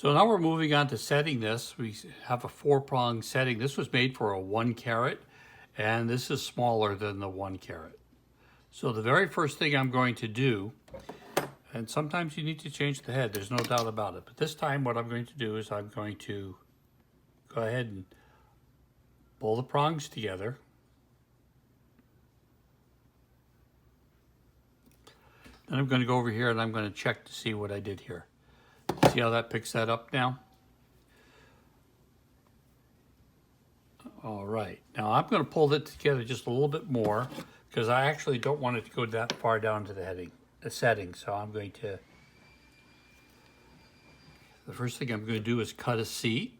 So now we're moving on to setting this. We have a 4-prong setting. This was made for a 1 carat, and this is smaller than the 1 carat. So the very first thing I'm going to do, and sometimes you need to change the head, there's no doubt about it. But this time what I'm going to do is I'm going to go ahead and pull the prongs together. Then I'm going to go over here and I'm going to check to see what I did here. See how that picks that up now? All right, now I'm going to pull it together just a little bit more because I actually don't want it to go that far down to the setting. So I'm going to, the first thing I'm going to do is cut a seat.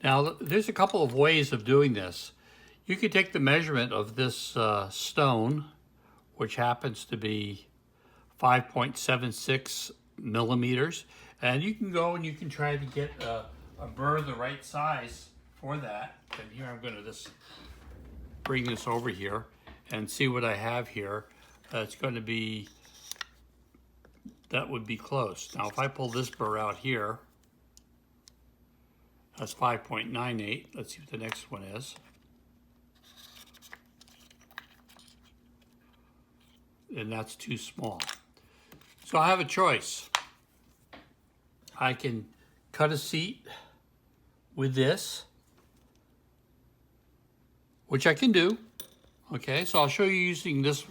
Now there's a couple of ways of doing this. You can take the measurement of this stone, which happens to be 5.76 millimeters, and you can go and you can try to get a burr the right size for that. And here I'm going to just bring this over here and see what I have here. It's going to be, that would be close. Now if I pull this burr out here, that's 5.98. Let's see what the next one is. And that's too small. So I have a choice. I can cut a seat with this, which I can do. Okay, so I'll show you using this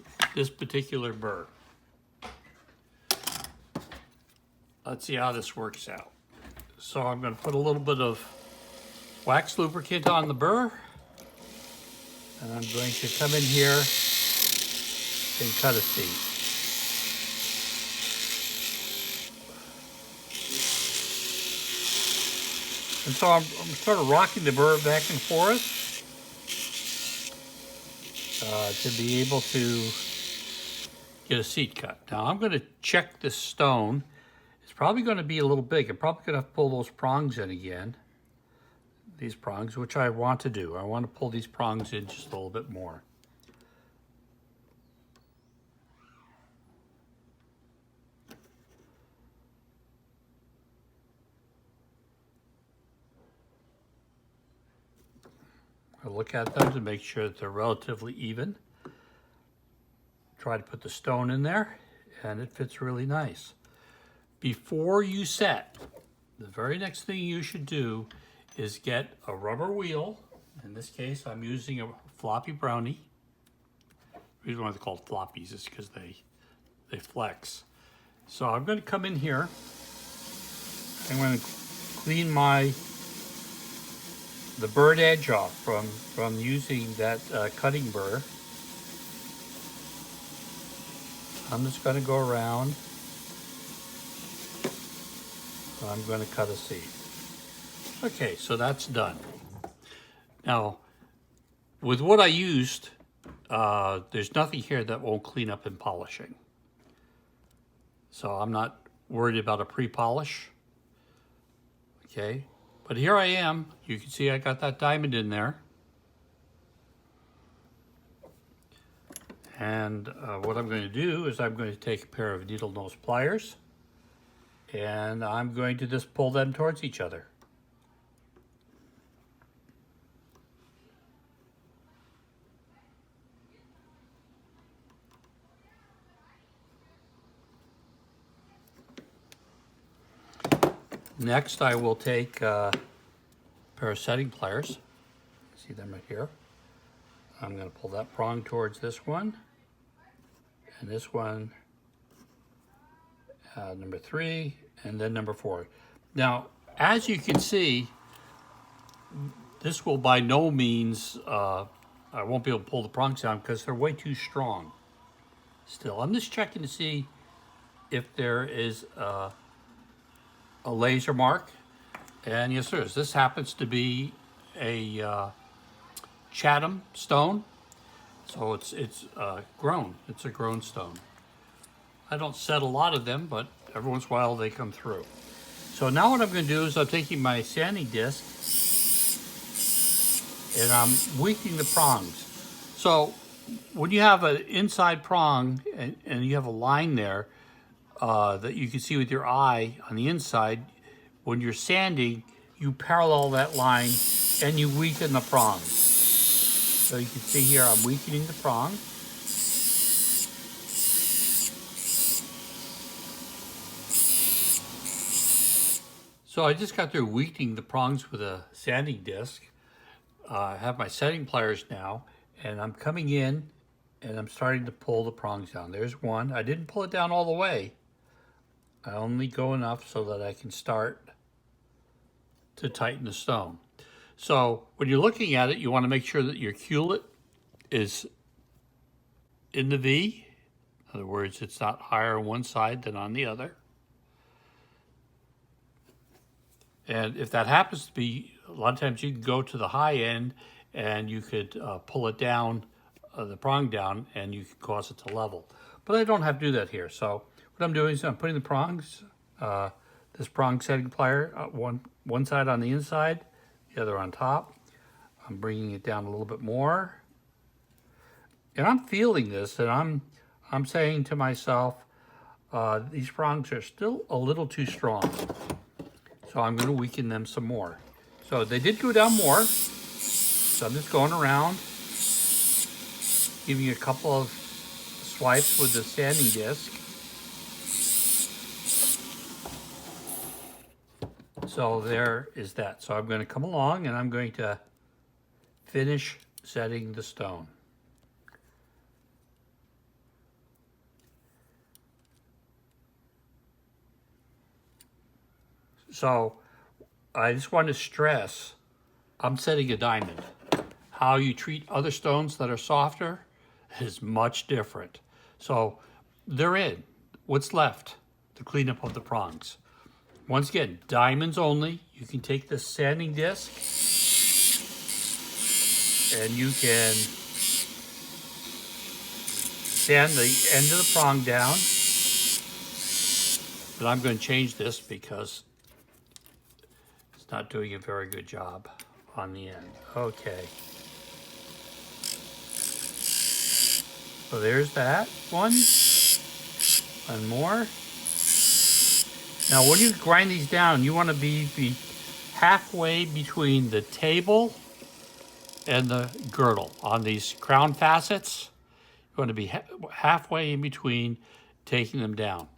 particular burr. Let's see how this works out. So I'm going to put a little bit of wax lubricant on the burr, and I'm going to come in here and cut a seat. And so I'm sort of rocking the burr back and forth to be able to get a seat cut. Now I'm going to check this stone. It's probably going to be a little big. I'm probably going to have to pull those prongs in again. These prongs, which I want to do. I want to pull these prongs in just a little bit more. I look at them to make sure that they're relatively even. Try to put the stone in there, and it fits really nice. Before you set, the very next thing you should do is get a rubber wheel. In this case, I'm using a floppy brownie. The reason why they're called floppies is because they flex. So I'm going to come in here. I'm going to clean the burred edge off from using that cutting burr. I'm just going to go around. I'm going to cut a seat. Okay, so that's done. Now, with what I used, there's nothing here that won't clean up in polishing. So I'm not worried about a pre-polish. Okay, but here I am. You can see I got that diamond in there. And what I'm going to do is I'm going to take a pair of needle nose pliers and I'm going to just pull them towards each other. Next, I will take a pair of setting pliers. See them right here. I'm going to pull that prong towards this one, and this one, number 3, and then number 4. Now, as you can see, this will by no means, I won't be able to pull the prongs down because they're way too strong still. I'm just checking to see if there is a laser mark, and yes there is. This happens to be a Chatham stone, so it's grown. It's a grown stone. I don't set a lot of them, but every once in a while they come through. So now what I'm going to do is I'm taking my sanding disc and I'm weakening the prongs. So when you have an inside prong and you have a line there that you can see with your eye on the inside, when you're sanding, you parallel that line and you weaken the prongs. So you can see here I'm weakening the prong. So I just got through weakening the prongs with a sanding disc. I have my setting pliers now, and I'm coming in and I'm starting to pull the prongs down. There's one. I didn't pull it down all the way. I only go enough so that I can start to tighten the stone. So when you're looking at it, you want to make sure that your culet is in the V. In other words, it's not higher on one side than on the other. And if that happens to be, a lot of times you can go to the high end and you could pull it down, the prong down, and you can cause it to level. But I don't have to do that here. So what I'm doing is I'm putting the prongs, this prong setting plier, one side on the inside, the other on top. I'm bringing it down a little bit more. And I'm feeling this, and I'm saying to myself, these prongs are still a little too strong. So I'm going to weaken them some more. So they did go down more. So I'm just going around, giving you a couple of swipes with the sanding disc. So there is that. So I'm going to come along and I'm going to finish setting the stone. So I just want to stress, I'm setting a diamond. How you treat other stones that are softer is much different. So they're in. What's left? The cleanup of the prongs. Once again, diamonds only. You can take this sanding disc and you can sand the end of the prong down. But I'm going to change this because not doing a very good job on the end. Okay. So there's that one. One more. Now when you grind these down, you want to be halfway between the table and the girdle. On these crown facets, you want to be halfway in between taking them down.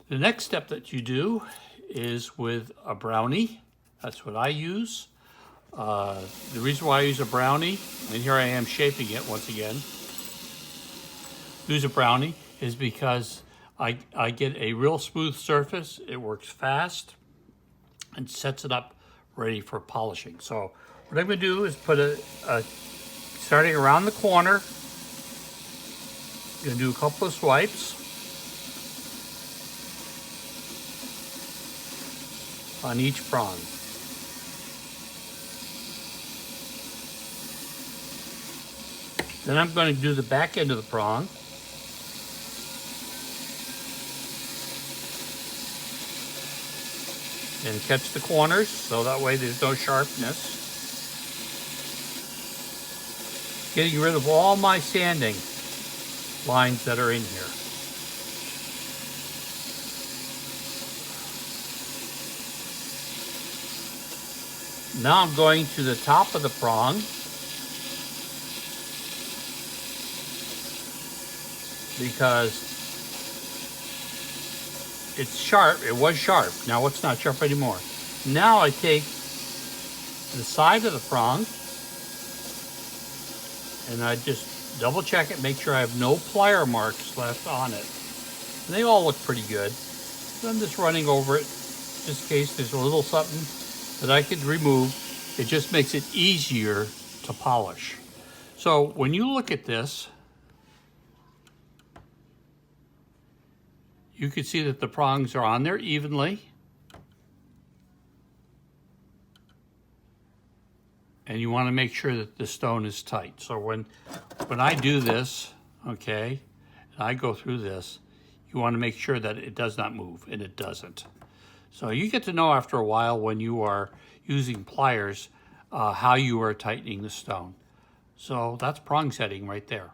The next step that you do is with a brownie. That's what I use. The reason why I use a brownie, and here I am shaping it once again, use a brownie is because I get a real smooth surface. It works fast and sets it up ready for polishing. So what I'm going to do is put starting around the corner, I'm going to do a couple of swipes on each prong. Then I'm going to do the back end of the prong. And catch the corners, so that way there's no sharpness. Getting rid of all my sanding lines that are in here. Now I'm going to the top of the prong. Because it's sharp, it was sharp, now it's not sharp anymore. Now I take the side of the prong and I just double check it, make sure I have no plier marks left on it. And they all look pretty good. So I'm just running over it, just in case there's a little something that I could remove. It just makes it easier to polish. So when you look at this, you can see that the prongs are on there evenly. And you want to make sure that the stone is tight. So when I do this, okay, and I go through this, you want to make sure that it does not move, and it doesn't. So you get to know after a while when you are using pliers how you are tightening the stone. So that's prong setting right there.